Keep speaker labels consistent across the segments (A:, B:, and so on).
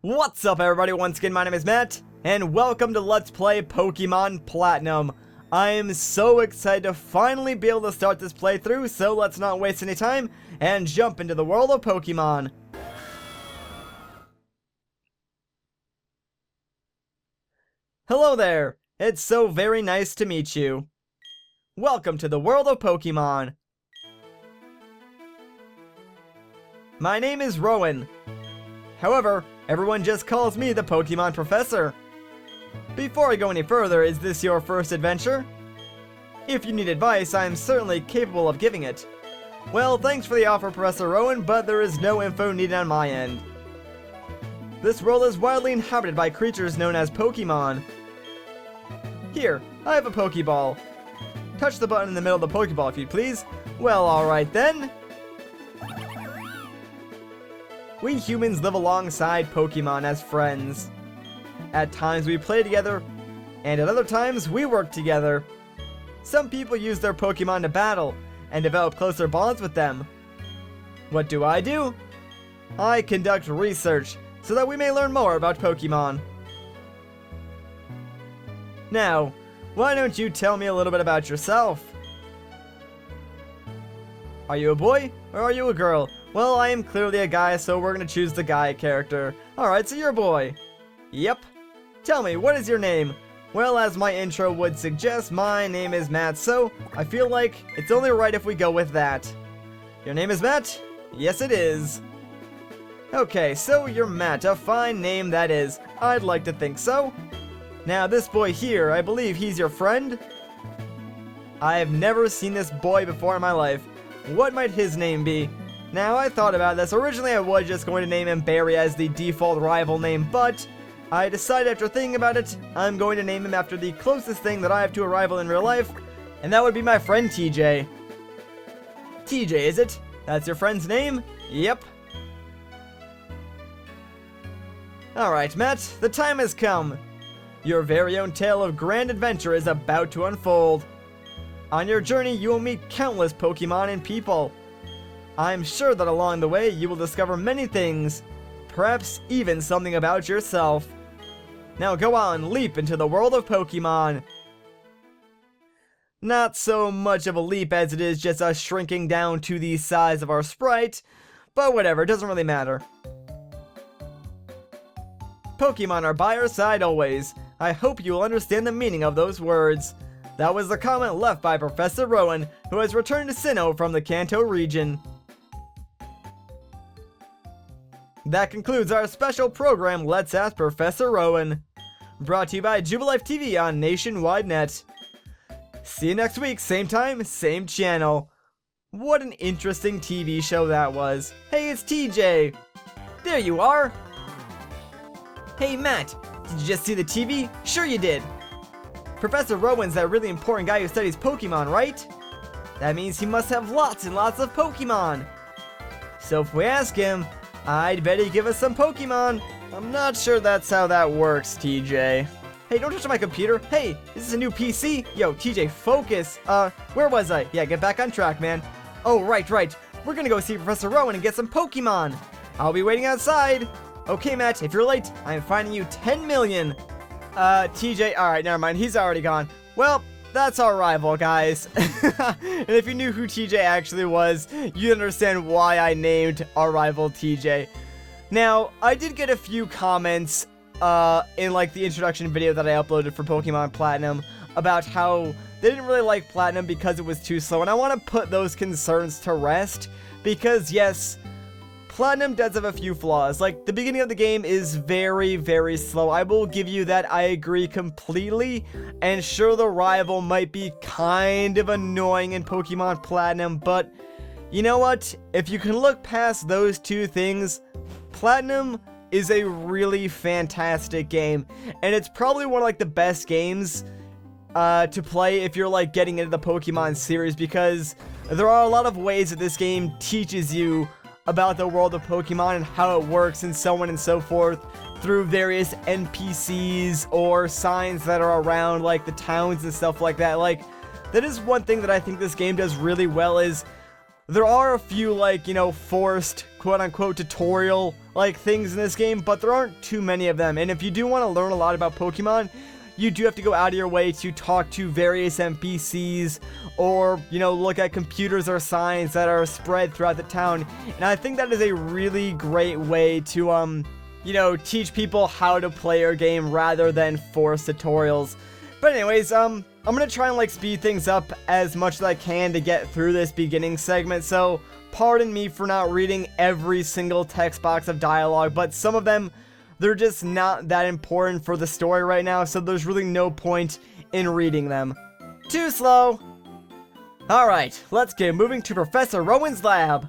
A: What's up everybody, once again my name is Matt, and welcome to Let's Play Pokemon Platinum. I am so excited to finally be able to start this playthrough, so let's not waste any time and jump into the world of Pokemon. Hello there, it's so very nice to meet you. Welcome to the world of Pokemon. My name is Rowan. However, everyone just calls me the Pokemon Professor. Before I go any further, is this your first adventure? If you need advice, I am certainly capable of giving it. Well, thanks for the offer, Professor Rowan, but there is no info needed on my end. This world is widely inhabited by creatures known as Pokemon. Here, I have a Pokeball. Touch the button in the middle of the Pokeball if you'd please. Well, alright then. We humans live alongside Pokemon as friends. At times we play together, and at other times we work together. Some people use their Pokemon to battle, and develop closer bonds with them. What do? I conduct research, so that we may learn more about Pokemon. Now, why don't you tell me a little bit about yourself? Are you a boy, or are you a girl? Well, I am clearly a guy, so we're gonna choose the guy character. Alright, so you're a boy. Yep. Tell me, what is your name? Well, as my intro would suggest, my name is Matt, so I feel like it's only right if we go with that. Your name is Matt? Yes, it is. Okay, so you're Matt, a fine name that is. I'd like to think so. Now, this boy here, I believe he's your friend? I have never seen this boy before in my life. What might his name be? Now, I thought about this. Originally, I was just going to name him Barry as the default rival name, but I decided after thinking about it, I'm going to name him after the closest thing that I have to a rival in real life, and that would be my friend TJ. TJ, is it? That's your friend's name? Yep. Alright, Matt, the time has come. Your very own tale of grand adventure is about to unfold. On your journey, you will meet countless Pokemon and people. I'm sure that along the way, you will discover many things, perhaps even something about yourself. Now go on, leap into the world of Pokemon. Not so much of a leap as it is just us shrinking down to the size of our sprite, but whatever, it doesn't really matter. Pokemon are by our side always. I hope you will understand the meaning of those words. That was the comment left by Professor Rowan, who has returned to Sinnoh from the Kanto region. That concludes our special program, Let's Ask Professor Rowan. Brought to you by Jubilife TV on Nationwide Net. See you next week, same time, same channel. What an interesting TV show that was. Hey, it's TJ. There you are. Hey, Matt, did you just see the TV? Sure you did. Professor Rowan's that really important guy who studies Pokemon, right? That means he must have lots and lots of Pokemon. So if we ask him, I'd bet he'd give us some Pokemon. I'm not sure that's how that works, TJ. Hey, don't touch my computer. Hey, is this a new PC? Yo, TJ, focus. Where was I? Yeah, get back on track, man. Oh, right. We're gonna go see Professor Rowan and get some Pokemon. I'll be waiting outside. Okay, Matt, if you're late, I'm fining you 10 million. TJ, alright, never mind. He's already gone. Well, that's our rival, guys. And if you knew who TJ actually was, you'd understand why I named our rival TJ. Now, I did get a few comments in like the introduction video that I uploaded for Pokemon Platinum about how they didn't really like Platinum because it was too slow, and I want to put those concerns to rest because yes, Platinum does have a few flaws. Like, the beginning of the game is very, very slow. I will give you that. I agree completely. And sure, the rival might be kind of annoying in Pokemon Platinum, but you know what? If you can look past those two things, Platinum is a really fantastic game. And it's probably one of like the best games to play if you're like getting into the Pokemon series, because there are a lot of ways that this game teaches you about the world of Pokemon and how it works and so on and so forth through various NPCs or signs that are around like the towns and stuff like that. Like, that is one thing that I think this game does really well is there are a few, like, you know, forced quote-unquote tutorial like things in this game, but there aren't too many of them. And if you do want to learn a lot about Pokemon, you do have to go out of your way to talk to various NPCs or, you know, look at computers or signs that are spread throughout the town. And I think that is a really great way to, you know, teach people how to play your game rather than force tutorials. But anyways, I'm gonna try and like speed things up as much as I can to get through this beginning segment, so pardon me for not reading every single text box of dialogue, but some of them, they're just not that important for the story right now, so there's really no point in reading them. Too slow! Alright, let's get moving to Professor Rowan's lab.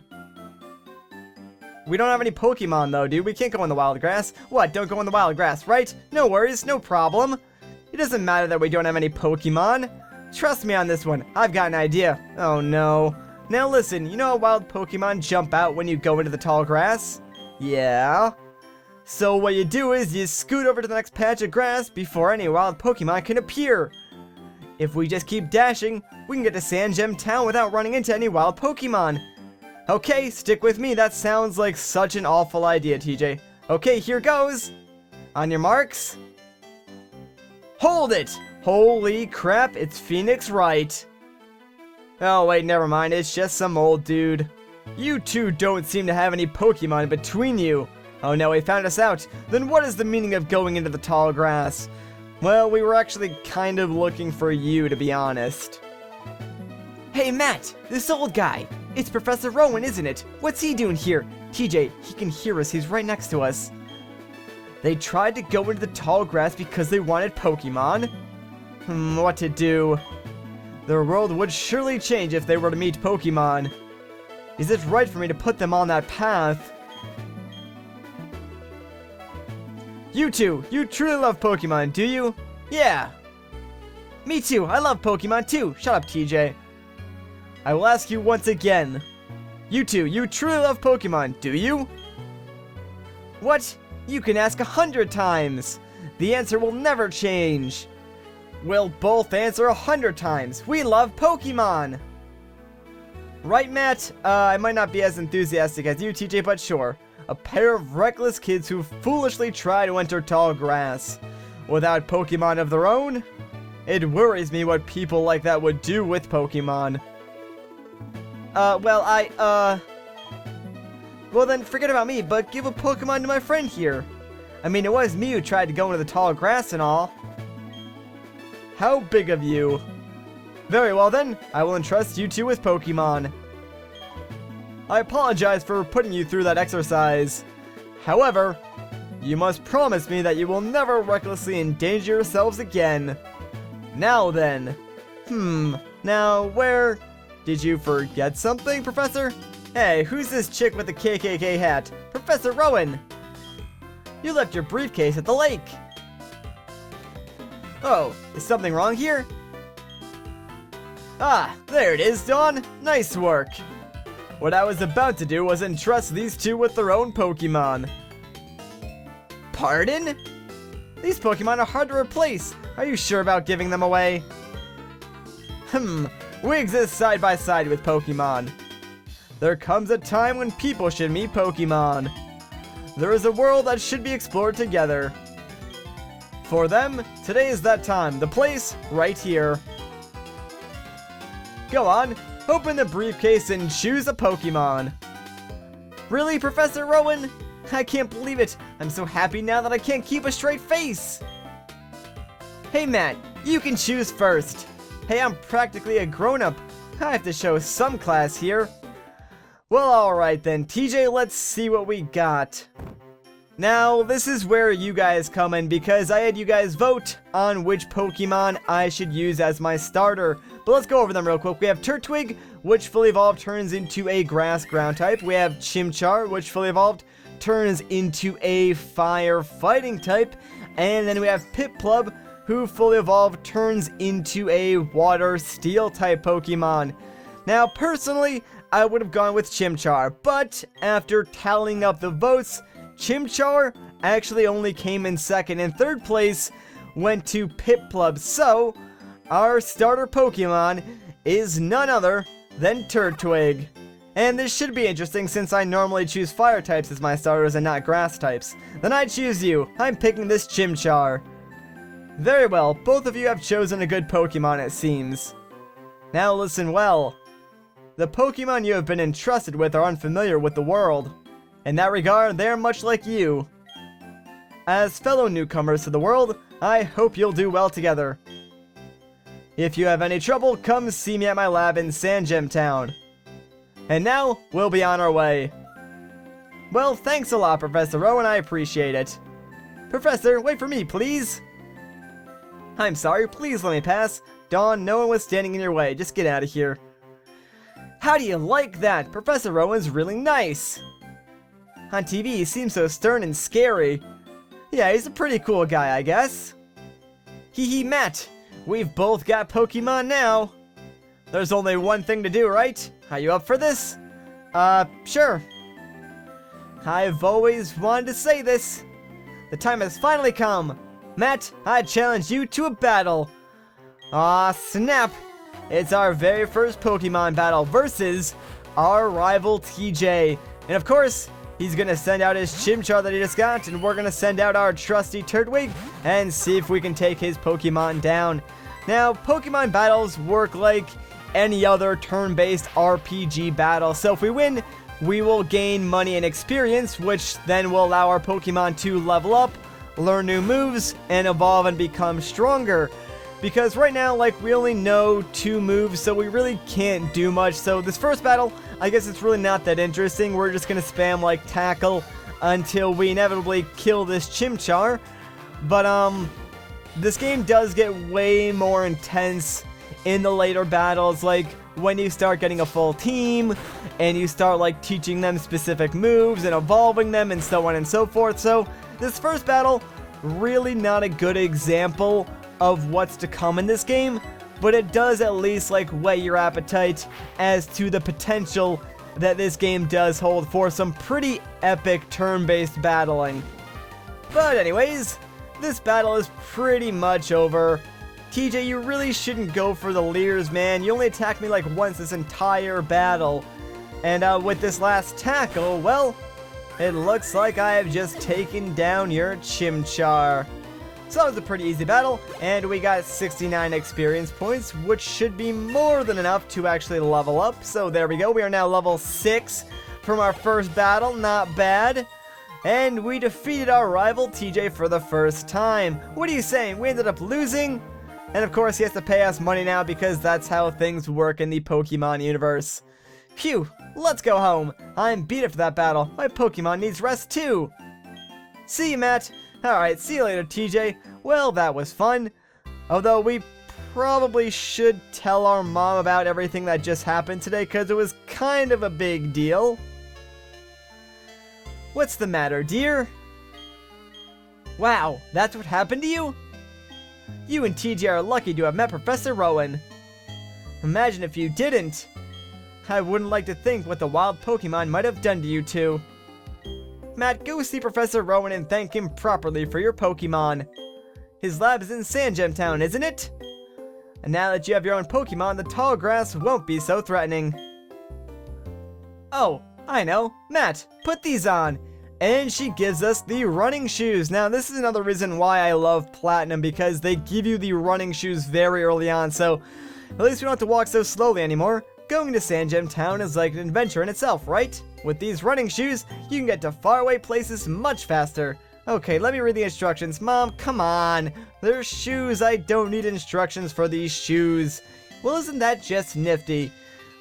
A: We don't have any Pokemon though, dude. We can't go in the wild grass. What, don't go in the wild grass, right? No worries, no problem. It doesn't matter that we don't have any Pokemon. Trust me on this one, I've got an idea. Oh no. Now listen, you know how wild Pokemon jump out when you go into the tall grass? Yeah. So what you do is you scoot over to the next patch of grass before any wild Pokemon can appear. If we just keep dashing, we can get to Sand Gem Town without running into any wild Pokemon. Okay, stick with me. That sounds like such an awful idea, TJ. Okay, here goes. On your marks. Hold it! Holy crap, it's Phoenix Wright. Oh wait, never mind, it's just some old dude. You two don't seem to have any Pokemon between you. Oh no, he found us out. Then what is the meaning of going into the tall grass? Well, we were actually kind of looking for you, to be honest. Hey Matt, this old guy. It's Professor Rowan, isn't it? What's he doing here? TJ, he can hear us, he's right next to us. They tried to go into the tall grass because they wanted Pokemon? What to do? Their world would surely change if they were to meet Pokemon. Is it right for me to put them on that path? You two, you truly love Pokemon, do you? Yeah. Me too, I love Pokemon too. Shut up, TJ. I will ask you once again. You two, you truly love Pokemon, do you? What? You can ask 100 times. The answer will never change. We'll both answer 100 times. We love Pokemon. Right, Matt? I might not be as enthusiastic as you, TJ, but sure. A pair of reckless kids who foolishly try to enter tall grass. Without Pokemon of their own? It worries me what people like that would do with Pokemon. Well then, forget about me, but give a Pokemon to my friend here. I mean, it was me who tried to go into the tall grass and all. How big of you. Very well then, I will entrust you two with Pokemon. I apologize for putting you through that exercise. However, you must promise me that you will never recklessly endanger yourselves again. Now then. Now where... Did you forget something, Professor? Hey, who's this chick with the KKK hat? Professor Rowan! You left your briefcase at the lake. Oh, is something wrong here? Ah, there it is, Dawn. Nice work. What I was about to do was entrust these two with their own Pokemon. Pardon? These Pokemon are hard to replace. Are you sure about giving them away? We exist side by side with Pokemon. There comes a time when people should meet Pokemon. There is a world that should be explored together. For them, today is that time. The place, right here. Go on, open the briefcase and choose a Pokemon. Really, Professor Rowan? I can't believe it. I'm so happy now that I can't keep a straight face. Hey Matt, you can choose first. Hey, I'm practically a grown-up. I have to show some class here. Well, alright then, TJ, let's see what we got. Now, this is where you guys come in because I had you guys vote on which Pokemon I should use as my starter. But let's go over them real quick. We have Turtwig, which fully evolved turns into a grass ground type. We have Chimchar, which fully evolved turns into a fire fighting type. And then we have Piplup, who fully evolved turns into a water steel type Pokemon. Now, personally, I would have gone with Chimchar, but after tallying up the votes, Chimchar actually only came in second, and third place went to Piplup. So, our starter Pokemon is none other than Turtwig. And this should be interesting since I normally choose fire types as my starters and not grass types. Then I choose you. I'm picking this Chimchar. Very well, both of you have chosen a good Pokemon, it seems. Now listen well. The Pokemon you have been entrusted with are unfamiliar with the world. In that regard, they are much like you. As fellow newcomers to the world, I hope you'll do well together. If you have any trouble, come see me at my lab in Sandgem Town. And now, we'll be on our way. Well, thanks a lot, Professor Rowan, I appreciate it. Professor, wait for me, please. I'm sorry, please let me pass. Dawn, no one was standing in your way, just get out of here. How do you like that? Professor Rowan's really nice. On TV, he seems so stern and scary. Yeah, he's a pretty cool guy, I guess. Hee hee, Matt. We've both got Pokemon now. There's only one thing to do, right? Are you up for this? Sure. I've always wanted to say this. The time has finally come. Matt, I challenge you to a battle. Aw, snap. It's our very first Pokemon battle versus our rival TJ. And of course, he's gonna send out his Chimchar that he just got, and we're gonna send out our trusty Turtwig and see if we can take his Pokemon down. Now, Pokemon battles work like any other turn-based RPG battle. So if we win, we will gain money and experience, which then will allow our Pokemon to level up, learn new moves, and evolve and become stronger. Because right now, like, we only know 2 moves, so we really can't do much. So this first battle, I guess it's really not that interesting. We're just gonna spam, like, tackle until we inevitably kill this Chimchar. But, this game does get way more intense in the later battles, like when you start getting a full team and you start like teaching them specific moves and evolving them and so on and so forth. So this first battle, really not a good example of what's to come in this game, but it does at least like weigh your appetite as to the potential that this game does hold for some pretty epic turn-based battling. But anyways, this battle is pretty much over. TJ, you really shouldn't go for the leers, man. You only attacked me like once this entire battle. And with this last tackle, well, it looks like I have just taken down your Chimchar. So that was a pretty easy battle, and we got 69 experience points, which should be more than enough to actually level up. So there we go, we are now level 6 from our first battle, not bad. And we defeated our rival TJ for the first time. What are you saying? We ended up losing? And of course he has to pay us money now because that's how things work in the Pokemon universe. Phew, let's go home. I'm beat it for that battle. My Pokemon needs rest too. See you, Matt. Alright, see you later, TJ. Well, that was fun. Although we probably should tell our mom about everything that just happened today because it was kind of a big deal. What's the matter, dear? Wow, that's what happened to you? You and TJ are lucky to have met Professor Rowan. Imagine if you didn't. I wouldn't like to think what the wild Pokemon might have done to you two. Matt, go see Professor Rowan and thank him properly for your Pokemon. His lab is in Sandgem Town, isn't it? And now that you have your own Pokemon, the tall grass won't be so threatening. Oh, I know. Matt, put these on. And she gives us the running shoes. Now, this is another reason why I love Platinum, because they give you the running shoes very early on, so at least we don't have to walk so slowly anymore. Going to Sandgem Town is like an adventure in itself, right? With these running shoes, you can get to faraway places much faster. Okay, let me read the instructions. Mom, come on. They're shoes. I don't need instructions for these shoes. Well, isn't that just nifty?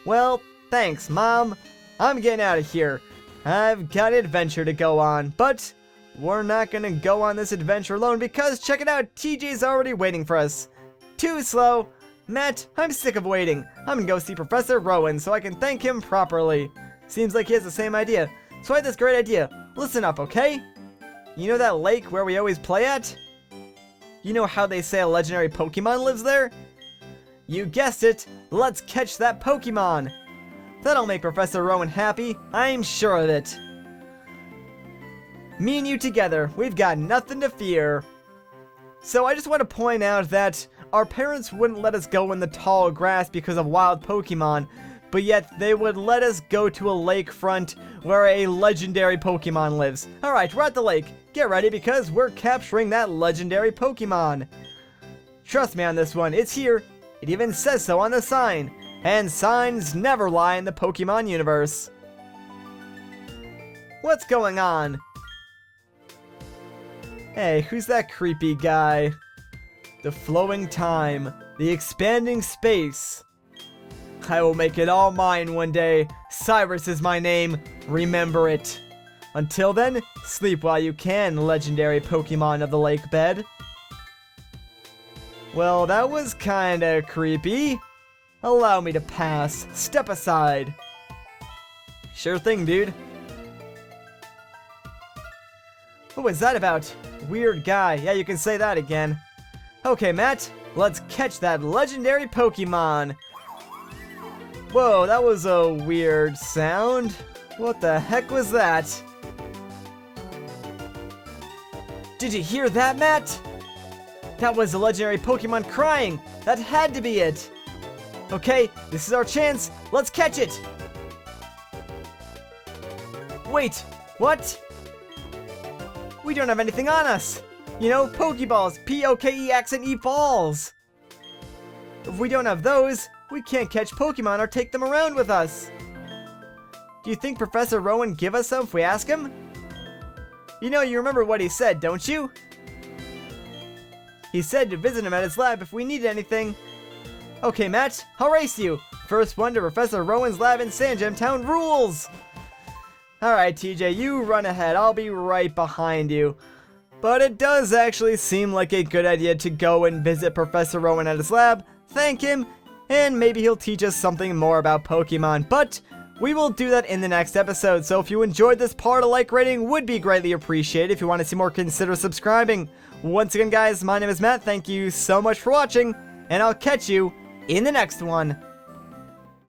A: Well, thanks, Mom. I'm getting out of here. I've got an adventure to go on, but we're not gonna go on this adventure alone because check it out, TJ's already waiting for us. Too slow. Matt, I'm sick of waiting. I'm gonna go see Professor Rowan so I can thank him properly. Seems like he has the same idea. So I had this great idea. Listen up, okay? You know that lake where we always play at? You know how they say a legendary Pokemon lives there? You guessed it. Let's catch that Pokemon. That'll make Professor Rowan happy, I'm sure of it. Me and you together, we've got nothing to fear. So I just want to point out that our parents wouldn't let us go in the tall grass because of wild Pokemon, but yet they would let us go to a lakefront where a legendary Pokemon lives. Alright, we're at the lake. Get ready because we're capturing that legendary Pokemon. Trust me on this one, it's here. It even says so on the sign. And signs never lie in the Pokemon universe. What's going on? Hey, who's that creepy guy? The flowing time, the expanding space. I will make it all mine one day. Cyrus is my name. Remember it. Until then, sleep while you can, legendary Pokemon of the lake bed. Well, that was kinda creepy. Allow me to pass. Step aside. Sure thing, dude. What was that about? Weird guy. Yeah, you can say that again. Okay, Matt. Let's catch that legendary Pokemon. Whoa, that was a weird sound. What the heck was that? Did you hear that, Matt? That was a legendary Pokemon crying. That had to be it. Okay, this is our chance. Let's catch it. Wait, what? We don't have anything on us. You know, Pokeballs, P-O-K-E accent E balls. If we don't have those, we can't catch Pokemon or take them around with us. Do you think Professor Rowan give us some if we ask him? You know, you remember what he said, don't you? He said to visit him at his lab if we needed anything. Okay, Matt, I'll race you. First one to Professor Rowan's lab in Sandgem Town rules. Alright, TJ, you run ahead. I'll be right behind you. But it does actually seem like a good idea to go and visit Professor Rowan at his lab, thank him, and maybe he'll teach us something more about Pokemon. But we will do that in the next episode, so if you enjoyed this part, a like rating would be greatly appreciated. If you want to see more, consider subscribing. Once again, guys, my name is Matt. Thank you so much for watching, and I'll catch you in the next one.